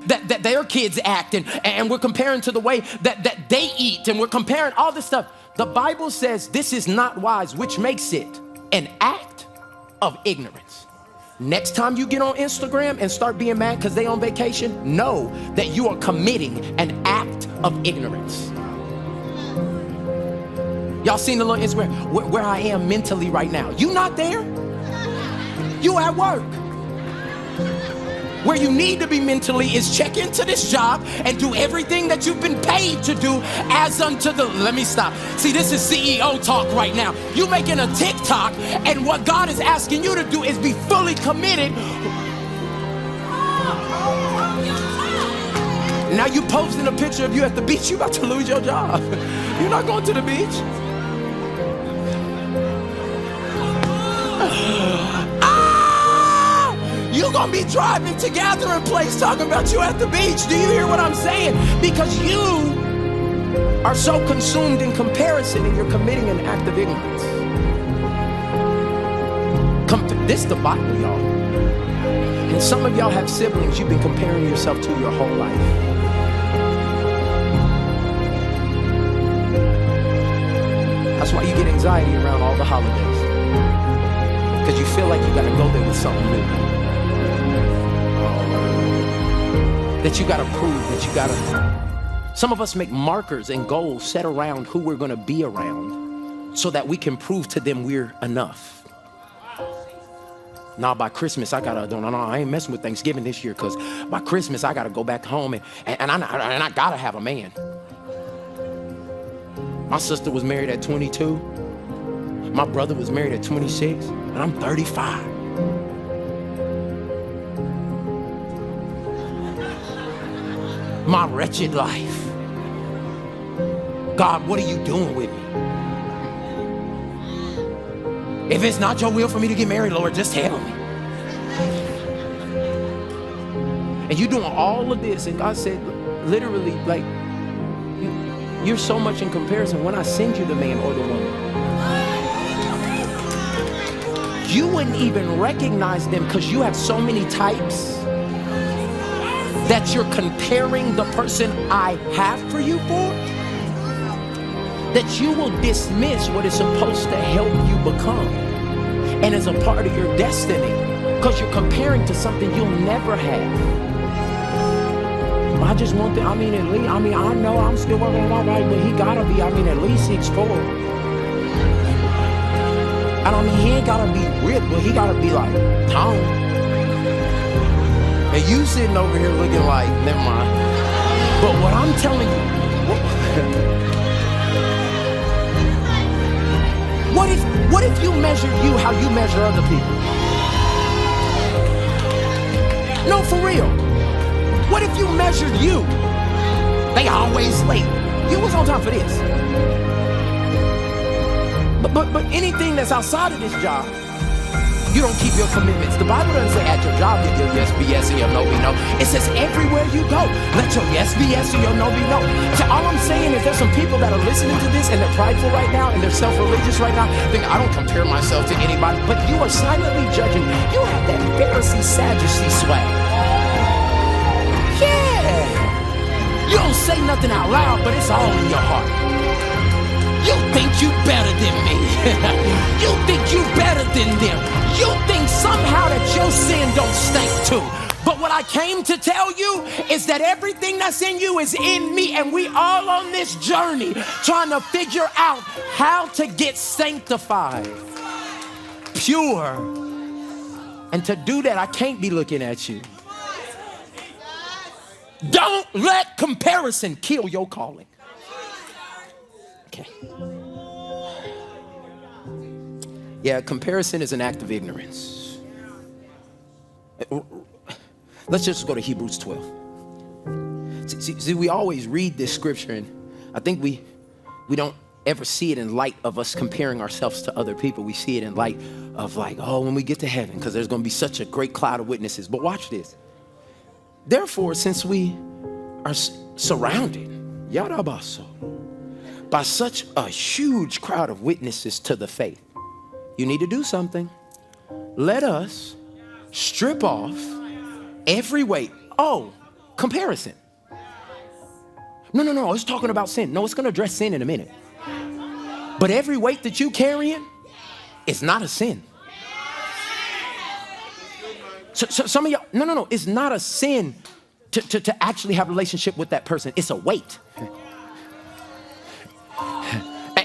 that their kids act, and we're comparing to the way that they eat, and we're comparing all this stuff. The Bible says this is not wise, which makes it an act of ignorance. Next time you get on Instagram and start being mad because they on vacation, know that you are committing an act of ignorance. Y'all seen the little Instagram where I am mentally right now? You not there? You at work. Where you need to be mentally is check into this job and do everything that you've been paid to do as unto the, let me stop. See, this is CEO talk right now. You making a TikTok, and what God is asking you to do is be fully committed. Now you posting a picture of you at the beach, you about to lose your job. You're not going to the beach. You're gonna be driving to gathering place talking about you at the beach. Do you hear what I'm saying? Because you are so consumed in comparison and you're committing an act of ignorance. This is the Bible, y'all. And some of y'all have siblings you've been comparing yourself to your whole life. That's why you get anxiety around all the holidays. Because you feel like you gotta go there with something new. That you gotta prove, that you gotta... Some of us make markers and goals set around who we're gonna be around so that we can prove to them we're enough. Now by Christmas, I ain't messing with Thanksgiving this year, because by Christmas, I gotta go back home and I gotta have a man. My sister was married at 22. My brother was married at 26, and I'm 35. My wretched life. God, what are you doing with me? If it's not your will for me to get married, Lord, just tell me. And you doing all of this, and God said, literally, like, you're so much in comparison. When I send you the man or the woman, you wouldn't even recognize them because you have so many types that you're comparing the person I have for you for, that you will dismiss what is supposed to help you become and is a part of your destiny, because you're comparing to something you'll never have. I just want at least, I know I'm still working on my wife, but he gotta be, at least 6'4". And he ain't gotta be ripped, but he gotta be like toned. And you sitting over here looking like, never mind. But what I'm telling you, what if you measured you how you measure other people? No, for real. What if you measured you? They always late. You was on time for this. But anything that's outside of this job, you don't keep your commitments. The Bible doesn't say at your job, let your yes be yes and your no be no. It says everywhere you go, let your yes be yes and your no be no. So all I'm saying is there's some people that are listening to this and they're prideful right now and they're self-religious right now. Think, I don't compare myself to anybody, but you are silently judging. You have that Pharisee Sadducee swag. Yeah. You don't say nothing out loud, but it's all in your heart. You think you better than me. You think you better than them. You think somehow that your sin don't stink too. But what I came to tell you is that everything that's in you is in me, and we all on this journey trying to figure out how to get sanctified, pure. And to do that, I can't be looking at you. Don't let comparison kill your calling. Okay. Yeah, comparison is an act of ignorance. Let's just go to Hebrews 12. See, we always read this scripture, and I think we don't ever see it in light of us comparing ourselves to other people. We see it in light of like, oh, when we get to heaven, because there's going to be such a great cloud of witnesses. But watch this. Therefore, since we are surrounded, yadabaso, by such a huge crowd of witnesses to the faith, you need to do something. Let us strip off every weight. Oh, comparison. No, it's talking about sin. No, it's going to address sin in a minute. But every weight that you carrying is not a sin. So some of y'all, no, it's not a sin to actually have a relationship with that person. It's a weight.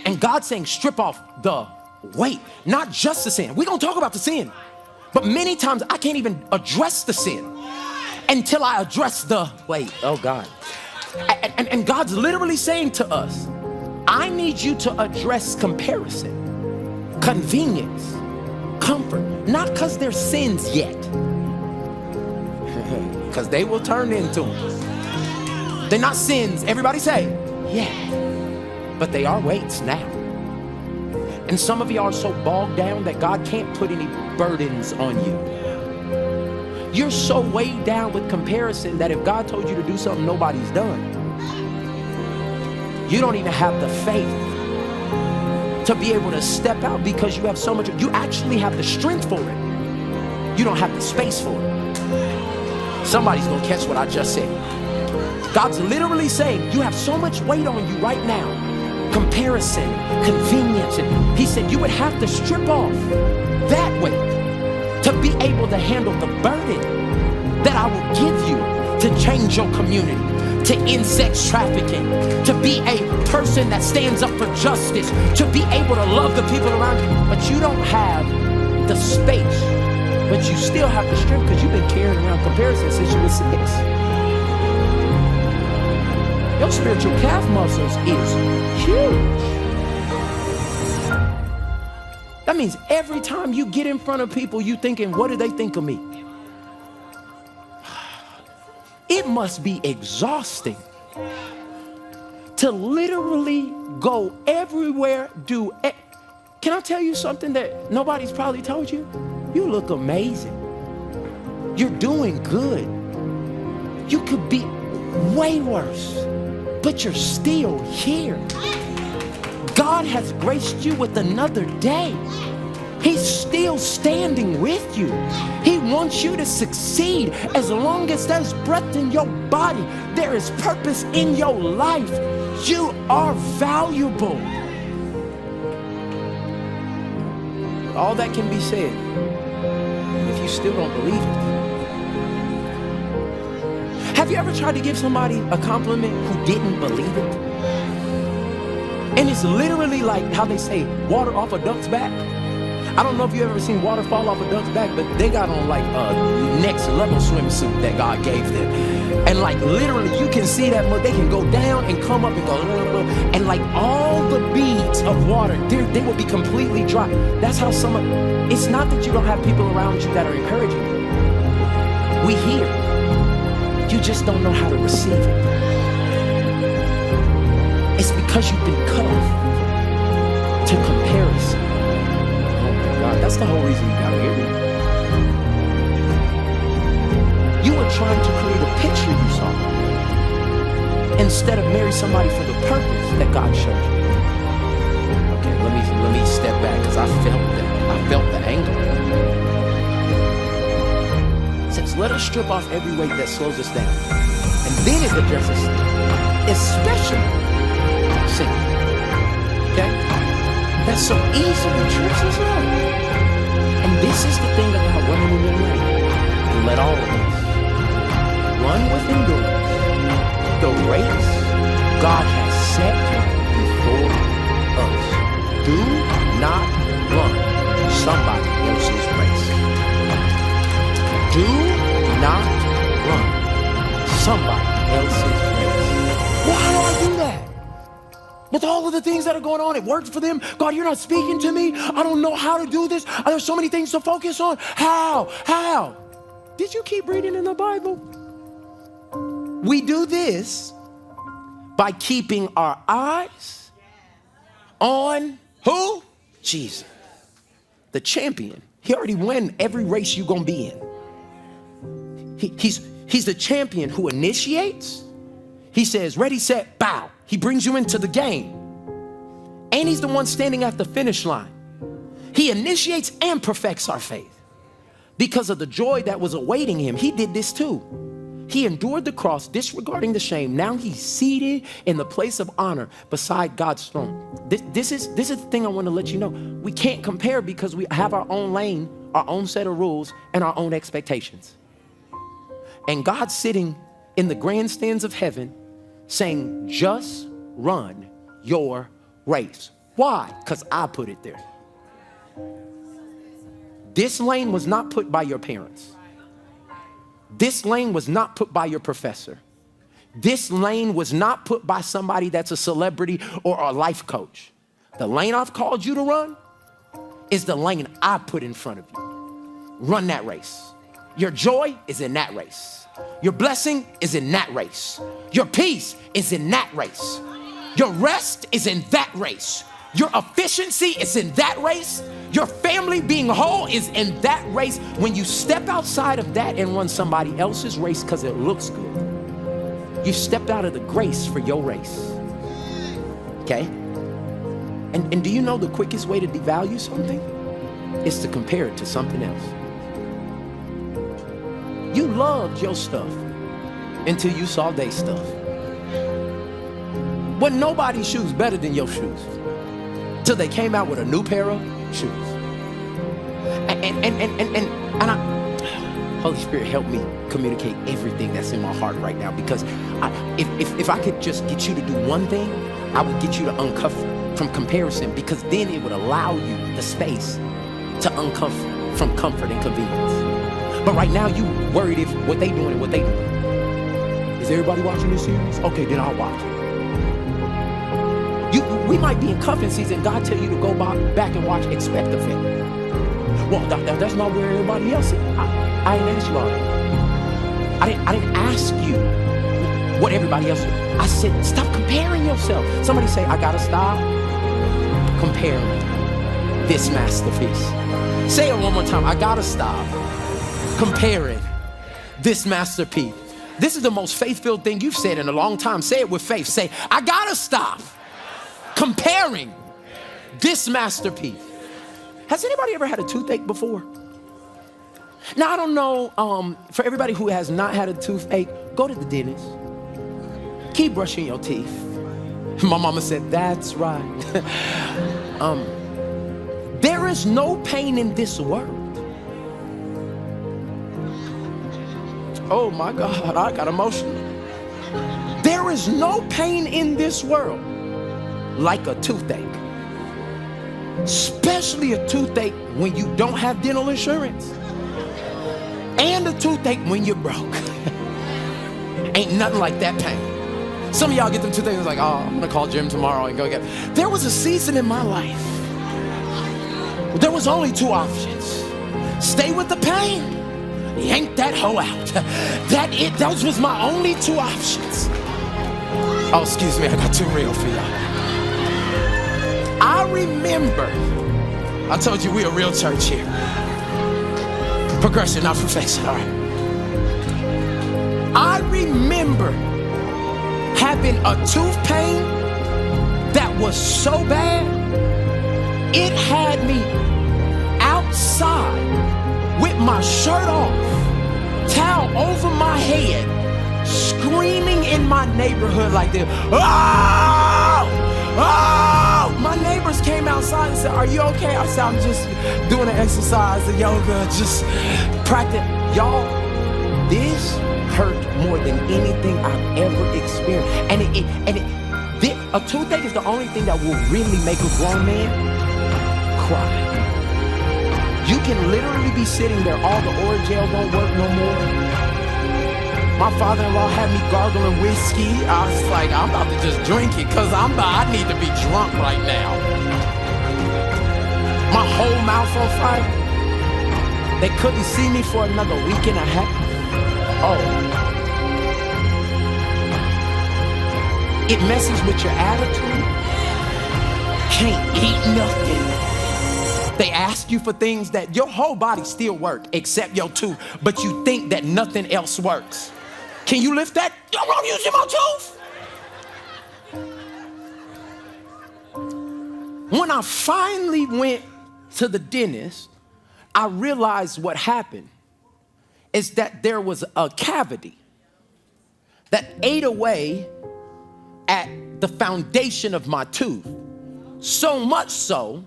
And God's saying strip off the weight, not just the sin. We're going to talk about the sin. But many times I can't even address the sin until I address the weight. Oh God. And God's literally saying to us, I need you to address comparison, convenience, comfort, not because they're sins yet, because they will turn into them. They're not sins, everybody say, yeah, but they are weights now. And some of you are so bogged down that God can't put any burdens on you. You're so weighed down with comparison that if God told you to do something nobody's done, you don't even have the faith to be able to step out because you have so much. You actually have the strength for it. You don't have the space for it. Somebody's gonna catch what I just said. God's literally saying you have so much weight on you right now. Comparison, convenience. And he said you would have to strip off that weight to be able to handle the burden that I will give you to change your community, to end sex trafficking, to be a person that stands up for justice, to be able to love the people around you. But you don't have the space, but you still have the strength because you've been carrying around comparison since you were 6. Your spiritual calf muscles is huge. That means every time you get in front of people, you thinking, what do they think of me? It must be exhausting to literally go everywhere, Can I tell you something that nobody's probably told you? You look amazing. You're doing good. You could be way worse, but you're still here. God has graced you with another day. He's still standing with you. He wants you to succeed. As long as there's breath in your body, there is purpose in your life. You are valuable. All that can be said if you still don't believe it. Have you ever tried to give somebody a compliment who didn't believe it? And it's literally like how they say water off a duck's back. I don't know if you've ever seen water fall off a duck's back, but they got on like a next level swimsuit that God gave them. And like literally you can see that they can go down and come up and go, and like all the beads of water, they will be completely dry. That's how it's not that you don't have people around you that are encouraging you. We hear. You just don't know how to receive it. It's because you've been cut off to comparison. God, that's the whole reason you gotta hear me. You were trying to create a picture you saw instead of marry somebody for the purpose that God showed you. Okay, let me step back because I felt the anger. It says, let us strip off every weight that slows us down. And then it addresses sin, especially sin. Okay? That so easily trips us up. And this is the thing about running in your lane. And let all of us run with endurance the race God has set before us. Do not run somebody else's race. Do not run somebody else's race. Well, how do I do that? With all of the things that are going on, it worked for them. God, you're not speaking to me. I don't know how to do this. There's so many things to focus on. How? Did you keep reading in the Bible? We do this by keeping our eyes on who? Jesus, the champion. He already won every race you're going to be in. He's the champion who initiates. He says, ready, set, bow. He brings you into the game. And he's the one standing at the finish line. He initiates and perfects our faith. Because of the joy that was awaiting him, he did this too. He endured the cross, disregarding the shame. Now he's seated in the place of honor beside God's throne. This is the thing I want to let you know. We can't compare because we have our own lane, our own set of rules, and our own expectations. And God's sitting in the grandstands of heaven saying, just run your race. Why? Because I put it there. This lane was not put by your parents. This lane was not put by your professor. This lane was not put by somebody that's a celebrity or a life coach. The lane I've called you to run is the lane I put in front of you. Run that race. Your joy is in that race. Your blessing is in that race. Your peace is in that race. Your rest is in that race. Your efficiency is in that race. Your family being whole is in that race. When you step outside of that and run somebody else's race because it looks good, you stepped out of the grace for your race. Okay? And do you know the quickest way to devalue something is to compare it to something else? You loved your stuff until you saw their stuff. Wasn't nobody's shoes better than your shoes till they came out with a new pair of shoes. And Holy Spirit, help me communicate everything that's in my heart right now, because if I could just get you to do one thing, I would get you to uncover from comparison, because then it would allow you the space to uncover from comfort and convenience. But right now you worried if what they doing and what they doing. Is everybody watching this series? Okay, then I'll watch it. We might be in cuffing season. God tell you to go back and watch Expect the Fate. Well, that's not where everybody else is. I didn't ask you all that. I didn't ask you what everybody else did. I said, stop comparing yourself. Somebody say, I gotta stop comparing this masterpiece. Say it one more time. I gotta stop comparing this masterpiece. This is the most faith-filled thing you've said in a long time. Say it with faith. Say, I gotta stop comparing this masterpiece. Has anybody ever had a toothache before? Now, I don't know, for everybody who has not had a toothache, go to the dentist. Keep brushing your teeth. My mama said, that's right. There is no pain in this world. Oh my God, I got emotional. There is no pain in this world like a toothache. Especially a toothache when you don't have dental insurance. And a toothache when you're broke. Ain't nothing like that pain. Some of y'all get them toothaches like, oh, I'm gonna call Jim tomorrow and go get it. There was a season in my life where there was only two options. Stay with the pain, yank that hoe out. Those was my only two options. Oh, excuse me, I got too real for y'all. I remember, I told you we a real church here. Progression, not perfection, all right. I remember having a tooth pain that was so bad, it had me outside with my shirt off, towel over my head, screaming in my neighborhood like this. Oh! Oh! My neighbors came outside and said, are you okay? I said, I'm just doing an exercise, the yoga, just practice. Y'all, this hurt more than anything I've ever experienced. A toothache is the only thing that will really make a grown man cry. You can literally be sitting there, all the oral gel don't work no more. My father-in-law had me gargling whiskey. I was like, I'm about to just drink it because I need to be drunk right now. My whole mouth on fire. They couldn't see me for another week and a half. Oh. It messes with your attitude. Can't eat nothing. They ask you for things that your whole body still works except your tooth, but you think that nothing else works. Can you lift that? I'm using my tooth. When I finally went to the dentist, I realized what happened is that there was a cavity that ate away at the foundation of my tooth. So much so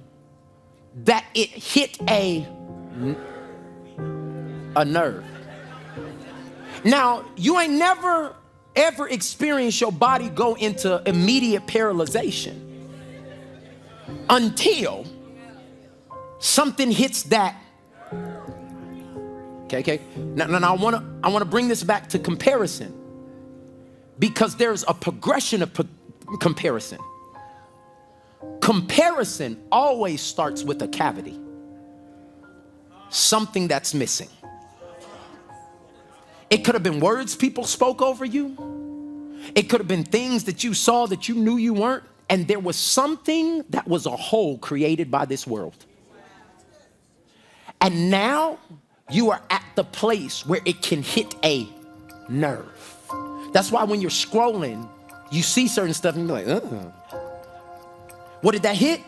that it hit a nerve. Now, you ain't never ever experienced your body go into immediate paralyzation until something hits that. Okay. Now I wanna bring this back to comparison, because there's a progression of comparison. Comparison always starts with a cavity, something that's missing. It could have been words people spoke over you. It could have been things that you saw that you knew you weren't. And there was something that was a hole created by this world. And now you are at the place where it can hit a nerve. That's why when you're scrolling, you see certain stuff and you're like, what did that hit?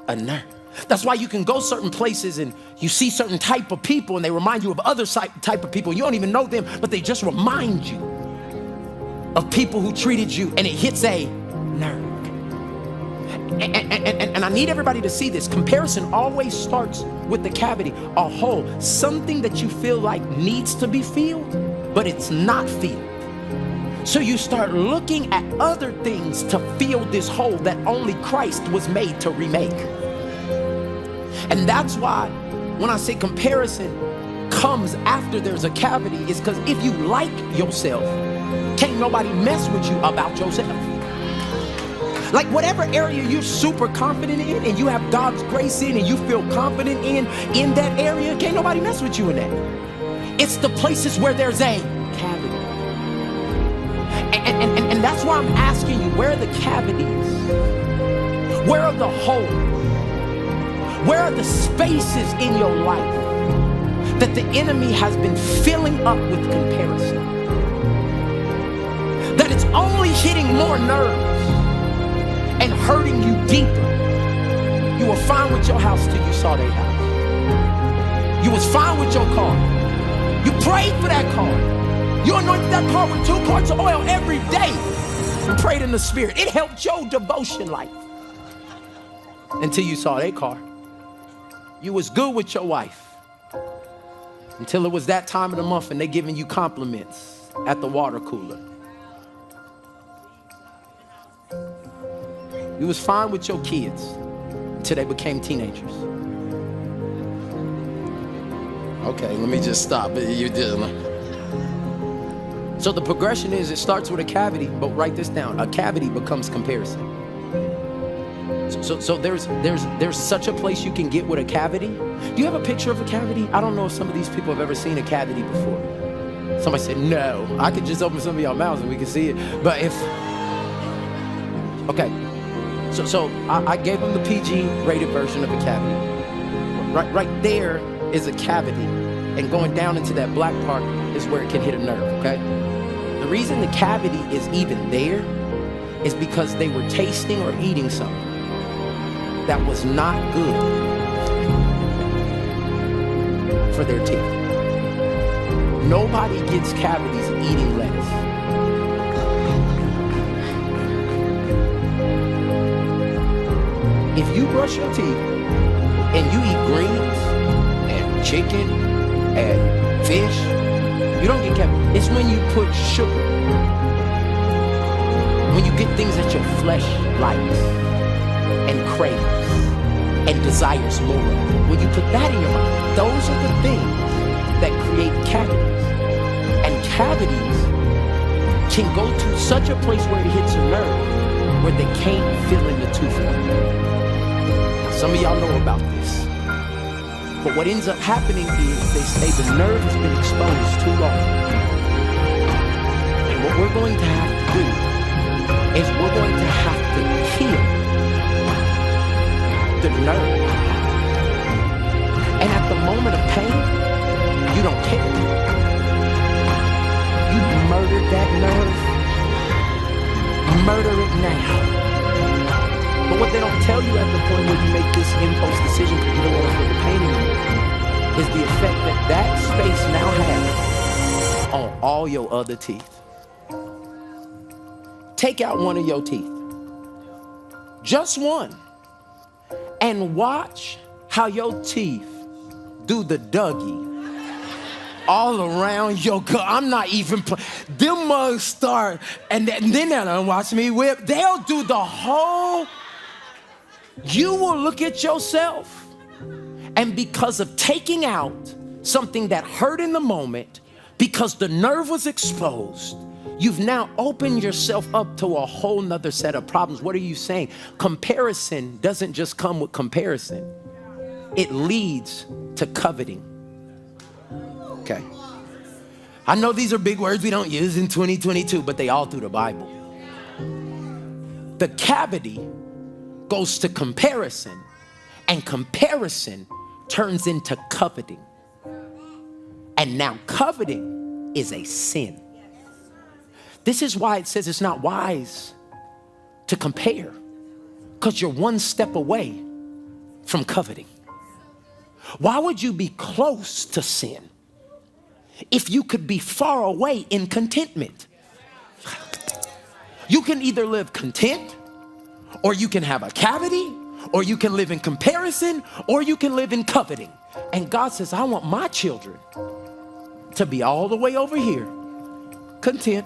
A nerve. That's why you can go certain places and you see certain type of people and they remind you of other type of people. You don't even know them, but they just remind you of people who treated you, and it hits a nerve. And I need everybody to see this. Comparison always starts with the cavity, a hole, something that you feel like needs to be filled, but it's not filled. So you start looking at other things to fill this hole that only Christ was made to remake. And that's why when I say comparison comes after there's a cavity, is because if you like yourself, can't nobody mess with you about yourself. Like whatever area you're super confident in and you have God's grace in and you feel confident in that area, can't nobody mess with you in that. It's the places where there's a cavity. And that's why I'm asking you, where are the cavities? Where are the holes? Where are the spaces in your life that the enemy has been filling up with comparison? That it's only hitting more nerves and hurting you deeper. You were fine with your house till you saw their house. You was fine with your car. You prayed for that car. You anointed that car with 2 parts of oil every day. You prayed in the spirit. It helped your devotion life until you saw their car. You was good with your wife until it was that time of the month and they giving you compliments at the water cooler. You was fine with your kids until they became teenagers. Okay, let me just stop. You did. So the progression is, it starts with a cavity, but write this down. A cavity becomes comparison. So there's such a place you can get with a cavity. Do you have a picture of a cavity? I don't know if some of these people have ever seen a cavity before. Somebody said, no. I could just open some of y'all mouths and we can see it. But okay. So I gave them the PG rated version of a cavity. Right there is a cavity. And going down into that black part is where it can hit a nerve, okay? The reason the cavity is even there is because they were tasting or eating something that was not good for their teeth. Nobody gets cavities eating lettuce. If you brush your teeth and you eat greens and chicken and fish, you don't get cavities. It's when you put sugar, when you get things that your flesh likes and craves and desires more. When you put that in your mouth, those are the things that create cavities. And cavities can go to such a place where it hits a nerve where they can't fill in the tooth. Some of y'all know about this. But what ends up happening is they say the nerve has been exposed too long. And what we're going to have to do is we're going to have to kill the nerve. And at the moment of pain, you don't care. You murdered that nerve. Murder it now. But what they don't tell you at the point where you make this impulse decision because you don't want to feel the pain anymore is the effect that that space now has on all your other teeth. take out one of your teeth. Just one. And watch how your teeth do the Dougie all around your gut. I'm not even, them mugs start, and then they'll watch me whip. They'll do the whole, you will look at yourself, and because of taking out something that hurt in the moment, because the nerve was exposed, you've now opened yourself up to a whole nother set of problems. What are you saying? Comparison doesn't just come with comparison. It leads to coveting. Okay. I know these are big words we don't use in 2022, but they all through the Bible. The cavity goes to comparison, and comparison turns into coveting. And now coveting is a sin. This is why it says it's not wise to compare, because you're one step away from coveting. Why would you be close to sin if you could be far away in contentment? You can either live content, or you can have a cavity, or you can live in comparison, or you can live in coveting. And God says, I want my children to be all the way over here, content.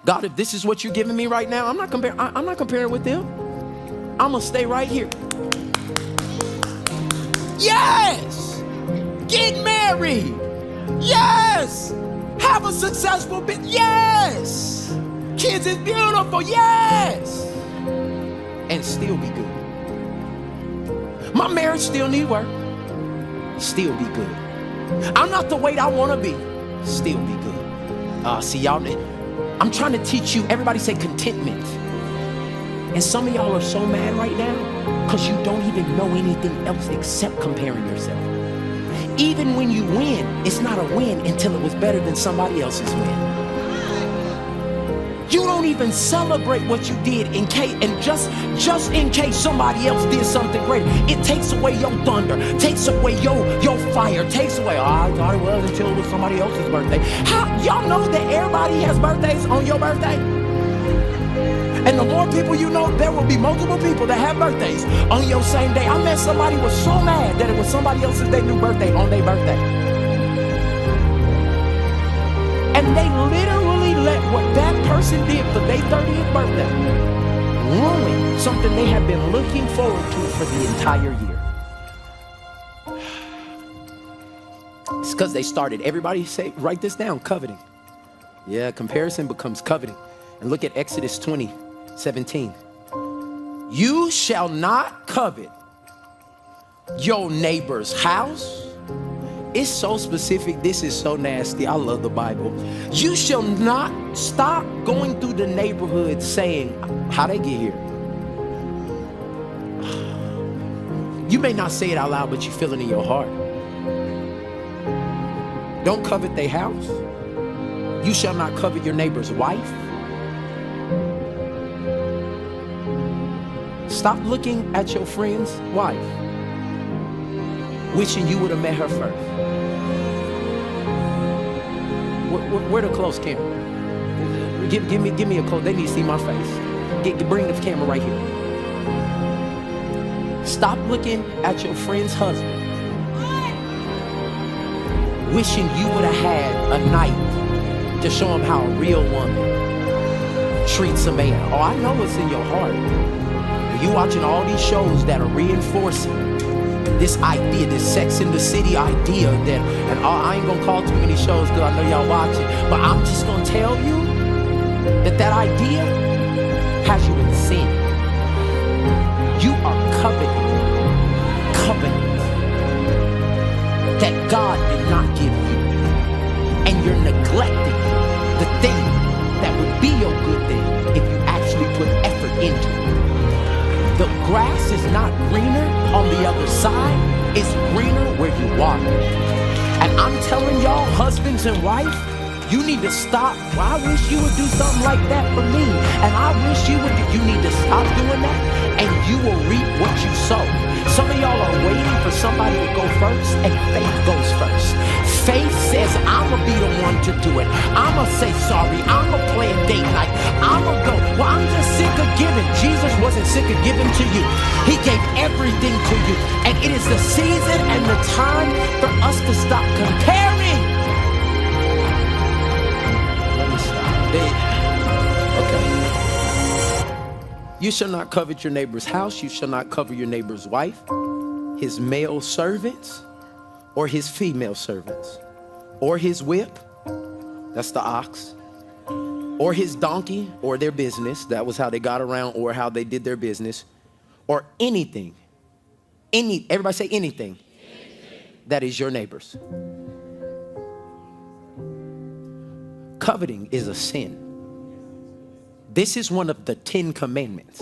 God, if this is what you're giving me right now, I'm not comparing with them. I'm gonna stay right here. Yes! Get married! Yes! Have a successful business! Yes! Kids is beautiful! Yes! And still be good. My marriage still need work. Still be good. I'm not the weight I want to be. Still be good. See y'all, I'm trying to teach you, everybody say contentment. And some of y'all are so mad right now because you don't even know anything else except comparing yourself. Even when you win, it's not a win until it was better than somebody else's win. You don't even celebrate what you did in case, and just in case somebody else did something great. It takes away your thunder, takes away your fire, takes away, I thought it was until it was somebody else's birthday. How y'all know that everybody has birthdays on your birthday? And the more people you know, there will be multiple people that have birthdays on your same day. I met somebody who was so mad that it was somebody else's new birthday on their birthday. And they literally let what that person did for their 30th birthday ruin something they had been looking forward to for the entire year. It's because they started, everybody say, write this down, coveting. Yeah, comparison becomes coveting. And look at Exodus 20:17. You shall not covet your neighbor's house. It's so specific. This is so nasty. I love the Bible. You shall not stop going through the neighborhood saying, how'd they get here? You may not say it out loud, but you feel it in your heart. Don't covet their house. You shall not covet your neighbor's wife. Stop looking at your friend's wife, wishing you would have met her first. Where the close camera? Give me a close. They need to see my face. Bring the camera right here. Stop looking at your friend's husband, wishing you would have had a night to show him how a real woman treats a man. Oh, I know what's in your heart. You watching all these shows that are reinforcing this idea, this Sex in the City idea that, and I ain't gonna call too many shows because I know y'all watching, but I'm just gonna tell you that idea has you in sin. You are coveting that God did not give you, and you're neglecting the thing that would be your good thing if you actually put effort into it. The grass is not greener on the other side, it's greener where you water it. And I'm telling y'all, husbands and wives, you need to stop. Well, I wish you would do something like that for me. And I wish you would. You need to stop doing that, and you will reap what you sow. Some of y'all are waiting for somebody to go first, and faith goes first. Faith says, I'm I'ma be the one to do it. I'ma say sorry. I'ma plan date night. I'ma go. Well, I'm just sick of giving. Jesus wasn't sick of giving to you. He gave everything to you. And it is the season and the time for us to stop comparing. Let me stop. Okay. You shall not covet your neighbor's house. You shall not covet your neighbor's wife, his male servants, or his female servants, or his whip, that's the ox, or his donkey, or their business, that was how they got around, or how they did their business, or anything, everybody say anything, that is your neighbor's. Coveting is a sin. This is one of the 10 commandments.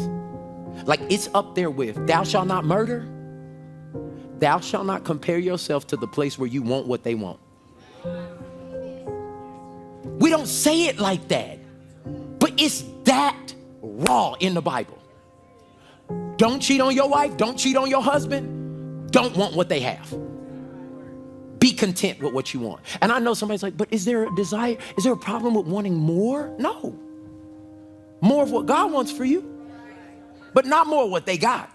Like, it's up there with thou shalt not murder, thou shalt not compare yourself to the place where you want what they want. We don't say it like that, but it's that raw in the Bible. Don't cheat on your wife, don't cheat on your husband, don't want what they have. Be content with what you want. And I know somebody's like, but is there a desire? Is there a problem with wanting more? No. More of what God wants for you, but not more of what they got.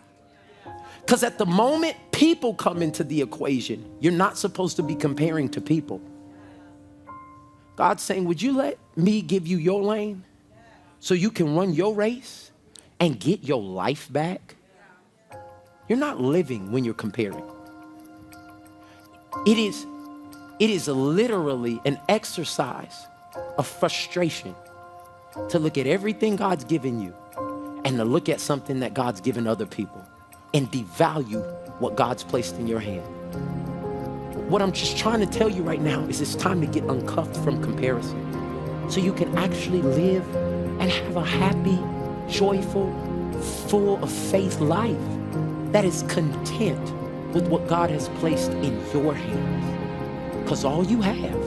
Because at the moment people come into the equation, you're not supposed to be comparing to people. God's saying, would you let me give you your lane so you can run your race and get your life back? You're not living when you're comparing. It is literally an exercise of frustration to look at everything God's given you and to look at something that God's given other people and devalue what God's placed in your hand. What I'm just trying to tell you right now is it's time to get uncuffed from comparison so you can actually live and have a happy, joyful, full of faith life that is content with what God has placed in your hands. Because all you have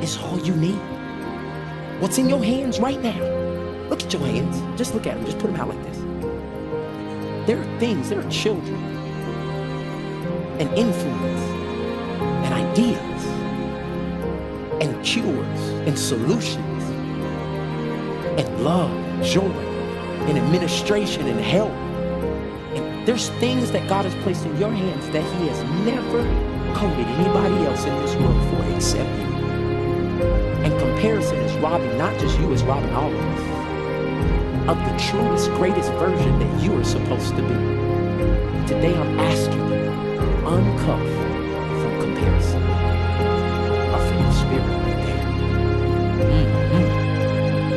is all you need. What's in your hands right now? Look at your hands. Just look at them. Just put them out like this. There are things, there are children and influence and ideas and cures and solutions and love, joy and administration and help. And there's things that God has placed in your hands that He has never coded anybody else in this world for except you. And comparison is robbing not just you, it's robbing all of us of the truest, greatest version that you are supposed to be. Today I'm asking you, uncuff from comparison. I feel the spirit right there.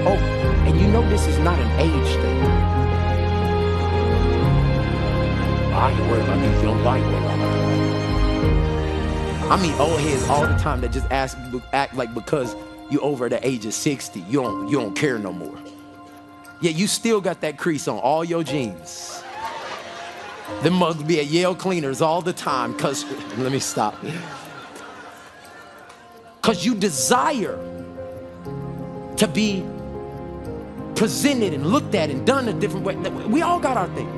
Oh, and you know this is not an age thing. I ain't worried about these young white women. I mean old heads all the time that just act like because you over the age of 60, you don't care no more. Yeah, you still got that crease on all your jeans. Them mugs be at Yale Cleaners all the time, cause, let me stop. Cause you desire to be presented and looked at and done a different way. We all got our things.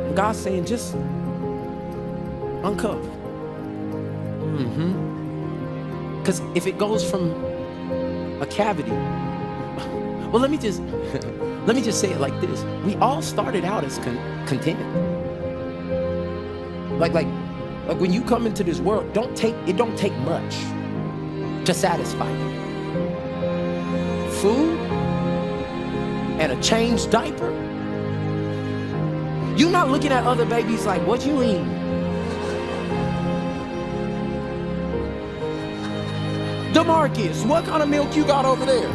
And God's saying, just uncuff. Cause if it goes from a cavity, well, let me just say it like this. We all started out as content. Like when you come into this world, it don't take much to satisfy you. Food and a changed diaper. You're not looking at other babies like, what you eat? DeMarcus, what kind of milk you got over there?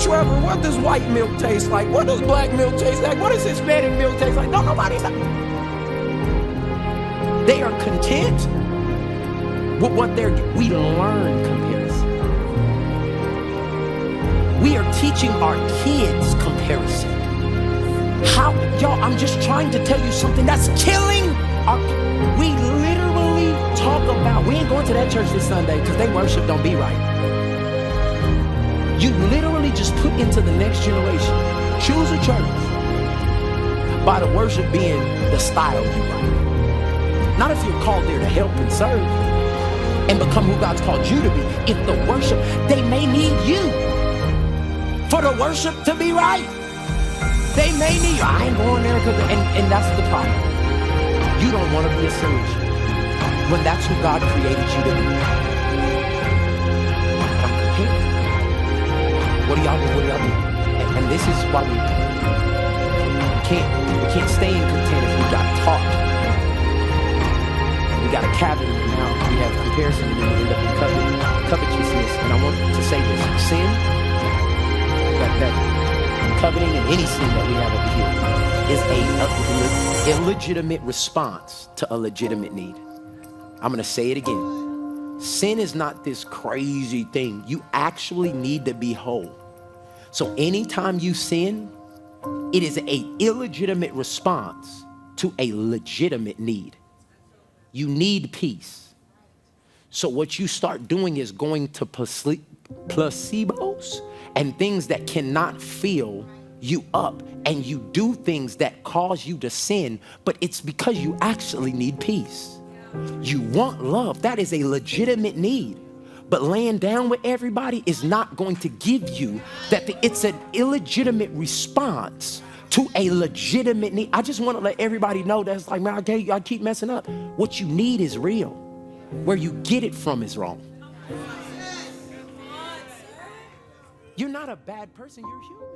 Trevor, what does white milk taste like? What does black milk taste like? What does Hispanic milk taste like? No, nobody's like. They are content with what we learn comparison. We are teaching our kids comparison. How, y'all, I'm just trying to tell you something that's killing we literally talk about, we ain't going to that church this Sunday because they worship don't be right. You literally just put into the next generation, choose a church by the worship being the style you like. Not if you're called there to help and serve, and become who God's called you to be. If the worship, they may need you for the worship to be right. They may need you. I ain't going there because, and that's the problem. You don't want to be a solution when that's who God created you to be. I'm compared. What do y'all do? What do y'all do? And this is why we can't stay in content if we got taught. We got a cavity, and now we have comparison, and then we end up in covetousness. And I want to say this: sin, that coveting, and any sin that we have over here is a illegitimate response to a legitimate need. I'm gonna say it again. Sin is not this crazy thing. You actually need to be whole. So anytime you sin, it is an illegitimate response to a legitimate need. You need peace. So what you start doing is going to placebos and things that cannot fill you up, and you do things that cause you to sin, but it's because you actually need peace. You want love. That is a legitimate need. But laying down with everybody is not going to give you that. It's an illegitimate response to a legitimate need. I just want to let everybody know that's like, man, I keep messing up. What you need is real. Where you get it from is wrong. You're not a bad person, you're human.